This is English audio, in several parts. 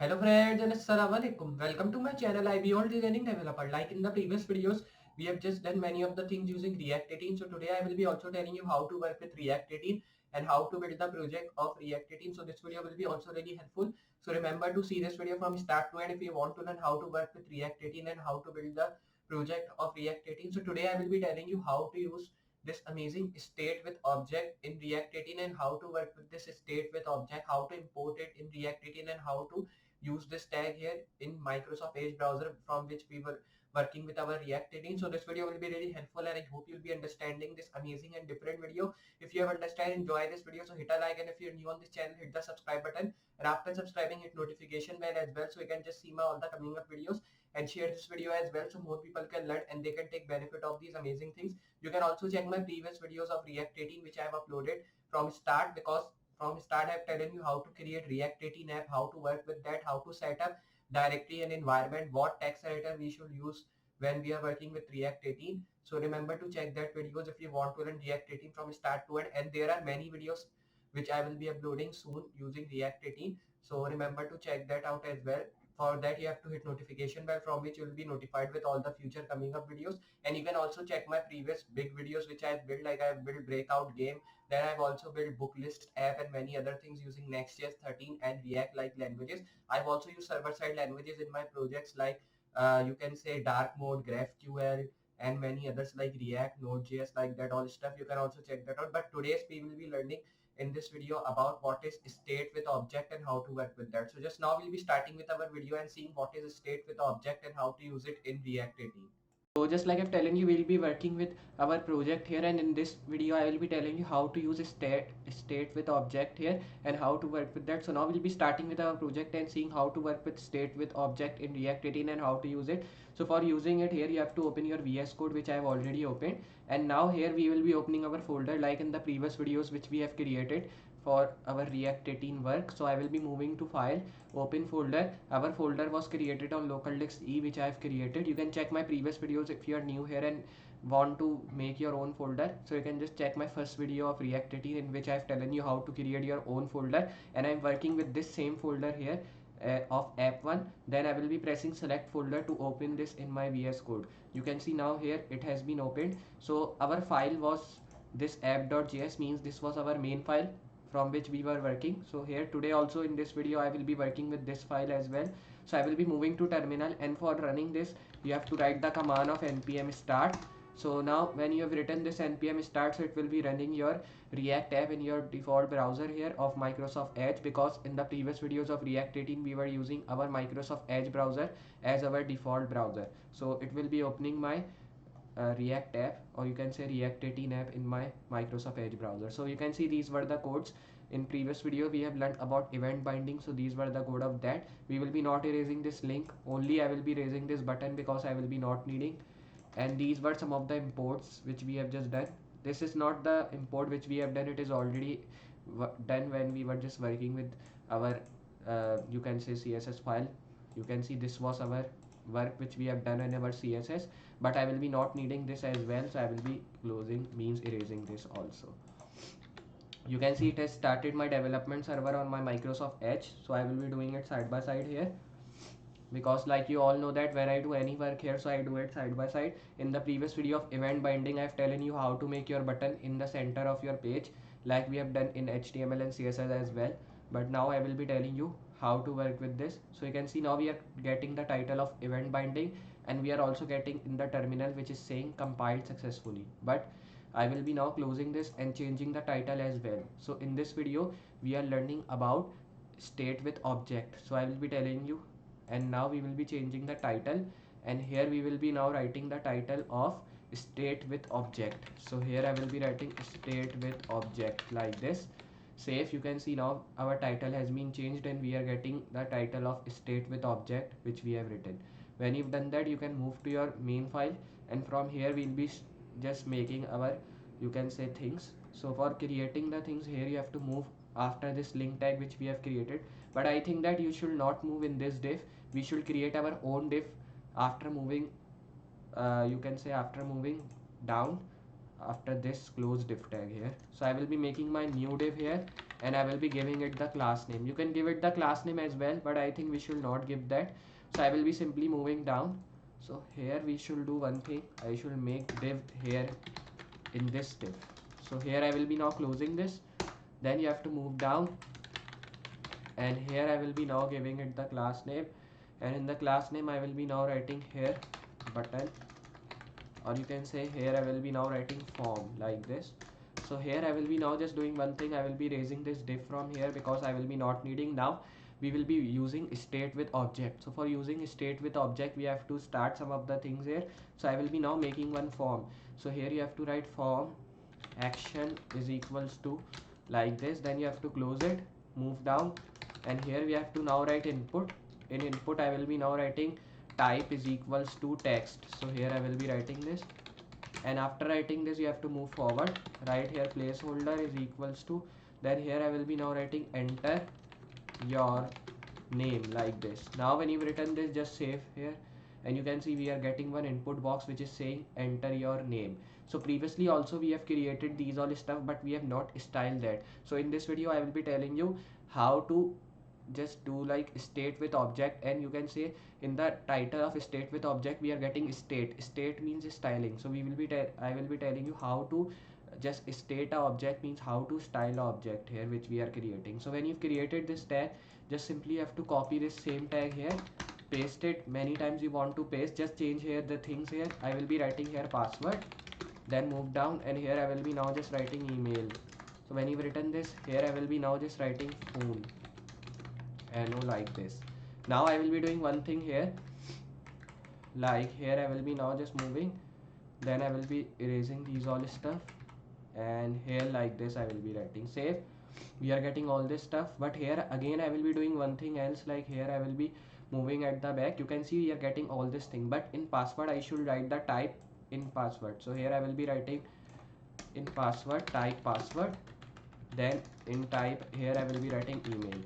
Hello friends and assalamualaikum. Welcome to my channel IBOL Designing Developer. Like in the previous videos, we have just done many of the things using React 18. So today I will be also telling you how to work with React 18 and how to build the project of React 18. So this video will be also really helpful. So remember to see this video from start to end if you want to learn how to work with React 18 and how to build the project of React 18. So today I will be telling you how to use this amazing state with object in React 18 and how to work with this state with object, how to import it in React 18 and how to use this tag here in Microsoft Edge browser from which we were working with our React 18. So this video will be really helpful and I hope you'll be understanding this amazing and different video. If you have understand, enjoy this video, so hit a like, and if you're new on this channel, hit the subscribe button, and after subscribing, hit notification bell as well so you can just see my all the coming up videos, and share this video as well so more people can learn and they can take benefit of these amazing things. You can also check my previous videos of React 18 which I have uploaded from start, because from start I've telling you how to create React 18 app, how to work with that, how to set up directly an environment, what text editor we should use when we are working with React 18. So remember to check that videos if you want to learn React 18 from start to end, and there are many videos which I will be uploading soon using React 18. So remember to check that out as well. For that you have to hit notification bell from which you will be notified with all the future coming up videos, and you can also check my previous big videos which I have built, like I have built breakout game, then I've also built book list app and many other things using Next.js 13 and React like languages. I've also used server-side languages in my projects like you can say dark mode, GraphQL, and many others like React, Node.js, like that all stuff. You can also check that out. But today's we will be learning in this video about what is state with object and how to work with that. So just now we'll be starting with our video and seeing what is state with object and how to use it in React 18. So just like I've telling you, we'll be working with our project here, and in this video I will be telling you how to use a state with object here and how to work with that. So now we'll be starting with our project and seeing how to work with state with object in React 18 and how to use it. So for using it here, you have to open your VS Code which I have already opened, and now here we will be opening our folder like in the previous videos which we have created for our React 18 work. So I will be moving to file, open folder. Our folder was created on local disk E which I have created. You can check my previous videos if you are new here and want to make your own folder. So you can just check my first video of React 18 in which I have telling you how to create your own folder, and I'm working with this same folder here of app1. Then I will be pressing select folder to open this in my VS Code. You can see now here it has been opened. So our file was this app.js, means this was our main file from which we were working. So here today also in this video I will be working with this file as well. So I will be moving to terminal, and for running this you have to write the command of npm start. So now when you have written this npm start, so it will be running your React app in your default browser here of Microsoft Edge, because in the previous videos of React 18 we were using our Microsoft Edge browser as our default browser. So it will be opening my React app, or you can say React 18 app in my Microsoft Edge browser. So you can see these were the codes. In previous video we have learned about event binding, so these were the code of that. We will be not erasing this link, only I will be erasing this button because I will be not needing. And these were some of the imports which we have just done. This is not the import which we have done, it is already done when we were just working with our you can say CSS file. You can see this was our work which we have done in our CSS, but I will be not needing this as well, so I will be closing, means erasing this also. You can see it has started my development server on my Microsoft Edge, so I will be doing it side by side here, because like you all know that when I do any work here, so I do it side by side. In the previous video of event binding, I've telling you how to make your button in the center of your page like we have done in HTML and CSS as well, but now I will be telling you how to work with this. So you can see now we are getting the title of event binding, and we are also getting in the terminal which is saying compiled successfully, but I will be now closing this and changing the title as well. So in this video we are learning about state with object, so I will be telling you, and now we will be changing the title, and here we will be now writing the title of state with object. So here I will be writing state with object like this. Save. You can see now our title has been changed and we are getting the title of state with object which we have written. When you've done that, you can move to your main file, and from here we'll be just making our, you can say, things. So for creating the things here, you have to move after this link tag which we have created, but I think that you should not move in this div. We should create our own div after moving, you can say, after moving down after this close div tag here. So I will be making my new div here, and I will be giving it the class name. You can give it the class name as well, but I think we should not give that. So I will be simply moving down. So here we should do one thing. I should make div here in this div. So here I will be now closing this. Then you have to move down, and here I will be now giving it the class name, and in the class name I will be now writing here button, or you can say here I will be now writing form like this. So here I will be now just doing one thing. I will be raising this div from here because I will be not needing now. We will be using state with object. So for using state with object, we have to start some of the things here. So I will be now making one form. So here you have to write form action is equals to like this. Then you have to close it, move down, and here we have to now write input. In input I will be now writing type is equals to text. So here I will be writing this, and after writing this you have to move forward. Right here placeholder is equals to, then here I will be now writing enter your name like this. Now when you've written this, just save here, and you can see we are getting one input box which is saying enter your name. So previously also we have created these all stuff, but we have not styled that. So in this video I will be telling you how to just do like state with object, and you can say in the title of state with object we are getting state means styling. So we will be I will be telling you how to just state a object means how to style a object here which we are creating. So when you've created this tag, just simply have to copy this same tag here, paste it many times you want to paste, just change here the things here. I will be writing here password, then move down, and here I will be now just writing email. So when you've written this, here I will be now just writing phone and like this. Now I will be doing one thing here, like here I will be now just moving, then I will be erasing these all stuff, and here like this I will be writing save. We are getting all this stuff, but here again I will be doing one thing else, like here I will be moving at the back. You can see we are getting all this thing, but in password I should write the type in password. So here I will be writing in password type password, then in type here I will be writing email.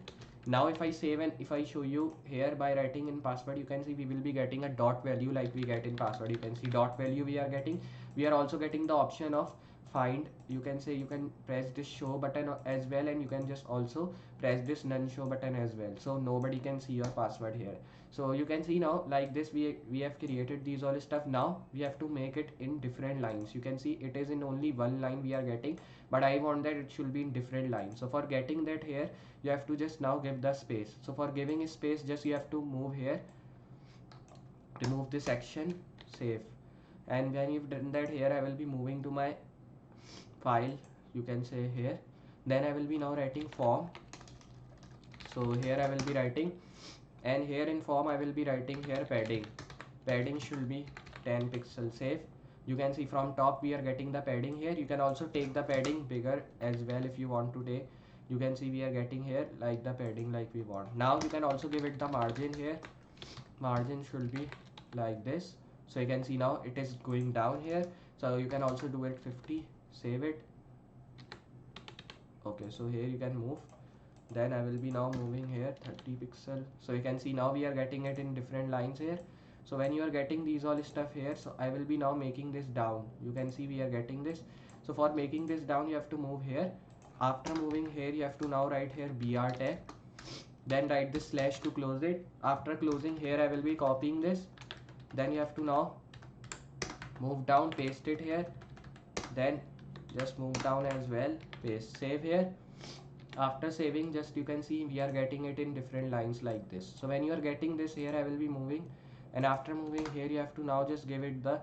Now if I save and if I show you here by writing in password, you can see we will be getting a dot value like we get in password. You can see dot value we are getting. We are also getting the option of find. You can say you can press this show button as well, and you can just also press this none show button as well, so nobody can see your password here. So you can see now like this we have created these all stuff. Now we have to make it in different lines. You can see it is in only one line we are getting, but I want that it should be in different lines. So for getting that here you have to just now give the space. So for giving space, just you have to move here, remove this section, save, and when you've done that, here I will be moving to my file, you can say here, then I will be now writing form. So here I will be writing, and here in form I will be writing here padding should be 10 pixels, save. You can see from top we are getting the padding here. You can also take the padding bigger as well if you want to take. You can see we are getting here like the padding like we want. Now you can also give it the margin here. Margin should be like this. So you can see now it is going down here. So you can also do it 50, save it. Okay, so here you can move. Then I will be now moving here 30 pixel. So you can see now we are getting it in different lines here. So when you are getting these all stuff here, so I will be now making this down. You can see we are getting this. So for making this down, you have to move here. After moving here, you have to now write here br tag, then write this slash to close it. After closing here, I will be copying this, then you have to now move down, paste it here, then just move down as well, paste, save here. After saving, just you can see we are getting it in different lines like this. So when you are getting this here, I will be moving, and after moving here you have to now just give it the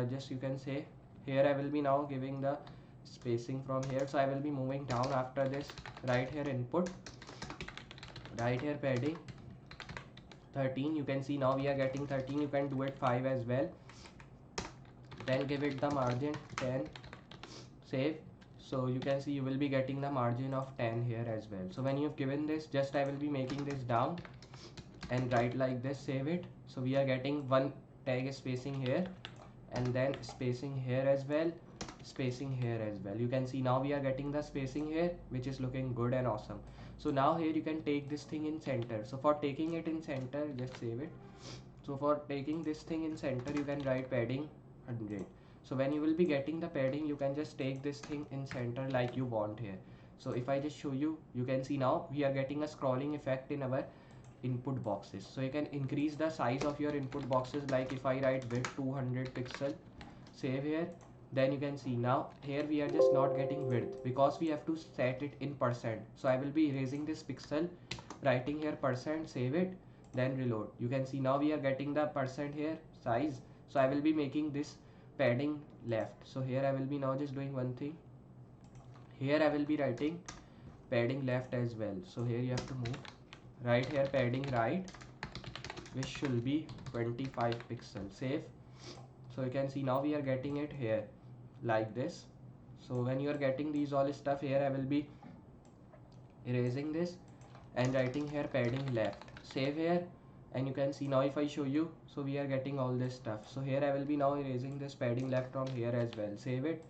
just you can say here I will be now giving the spacing from here. So I will be moving down. After this, right here input, right here padding 13. You can see now we are getting 13. You can do it 5 as well, then give it the margin 10, save. So you can see you will be getting the margin of 10 here as well. So when you've given this, just I will be making this down and write like this, save it. So we are getting one tag spacing here, and then spacing here as well, spacing here as well. You can see now we are getting the spacing here, which is looking good and awesome. So now here you can take this thing in center. So for taking it in center, just save it. So for taking this thing in center, you can write padding 100. So when you will be getting the padding, you can just take this thing in center like you want here. So if I just show you, you can see now we are getting a scrolling effect in our input boxes. So you can increase the size of your input boxes, like if I write width 200 pixel, save here, then you can see now here we are just not getting width because we have to set it in percent. So I will be erasing this pixel, writing here percent, save it, then reload. You can see now we are getting the percent here size. So I will be making this padding left. So here I will be now just doing one thing, here I will be writing padding left as well. So here you have to move, right here padding right, which should be 25 pixels, save. So you can see now we are getting it here like this. So when you are getting these all stuff, here I will be erasing this and writing here padding left, save here, and you can see now if I show you, so we are getting all this stuff. So here I will be now erasing this padding left from here as well, save it,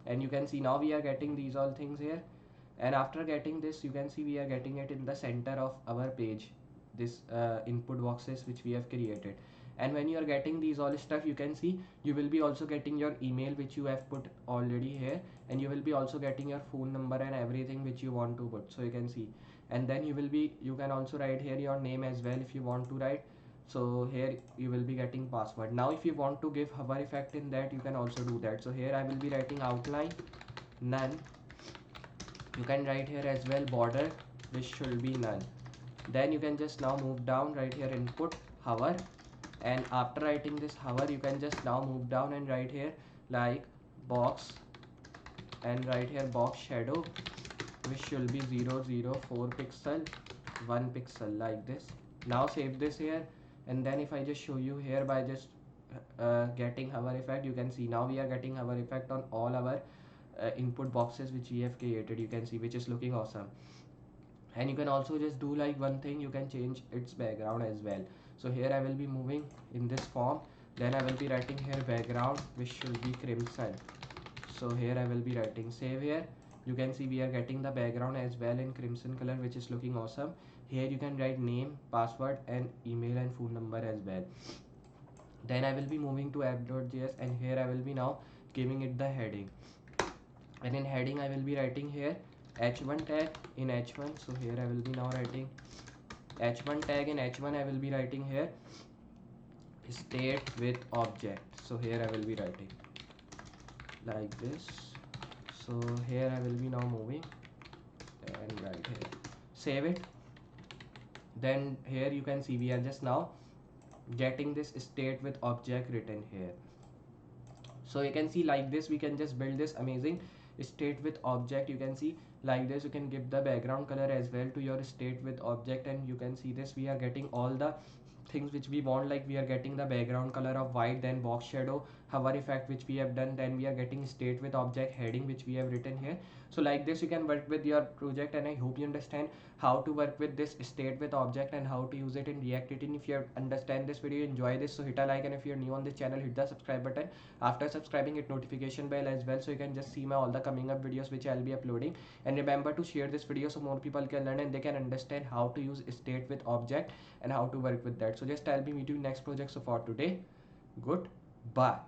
and you can see now we are getting these all things here. And after getting this, you can see we are getting it in the center of our page, this input boxes which we have created. And when you are getting these all stuff, you can see you will be also getting your email which you have put already here, and you will be also getting your phone number and everything which you want to put. So you can see, and then you can also write here your name as well if you want to write. So here you will be getting password. Now if you want to give hover effect in that, you can also do that. So here I will be writing outline none, you can write here as well border, which should be none. Then you can just now move down, right here input hover, and after writing this hover, you can just now move down and write here like box, and write here box shadow, which should be 004 pixel, 1 pixel, like this. Now save this here, and then if I just show you here by just getting hover effect, you can see now we are getting hover effect on all our input boxes which we have created, you can see, which is looking awesome. And you can also just do like one thing, you can change its background as well. So here I will be moving in this form, then I will be writing here background, which should be crimson. So here I will be writing save here, you can see we are getting the background as well in crimson color, which is looking awesome. Here you can write name, password, and email and phone number as well. Then I will be moving to app.js, and here I will be now giving it the heading, and in heading I will be writing here h1 tag in h1. So here I will be now writing h1 tag in h1, I will be writing here state with object. So here I will be writing like this. So here I will be now moving and right here, save it. Then here you can see we are just now getting this state with object written here. So you can see like this we can just build this amazing state with object. You can see like this, you can give the background color as well to your state with object, and you can see this we are getting all the things which we want, like we are getting the background color of white, then box shadow, hover effect which we have done, then we are getting state with object heading which we have written here. So like this you can work with your project, and I hope you understand how to work with this state with object and how to use it in React 18. If you understand this video, enjoy this, so hit a like, and if you're new on this channel, hit the subscribe button. After subscribing, hit notification bell as well, so you can just see my all the coming up videos which I'll be uploading. And remember to share this video so more people can learn and they can understand how to use state with object and how to work with that. So just I'll be meeting you next project. So for today, goodbye.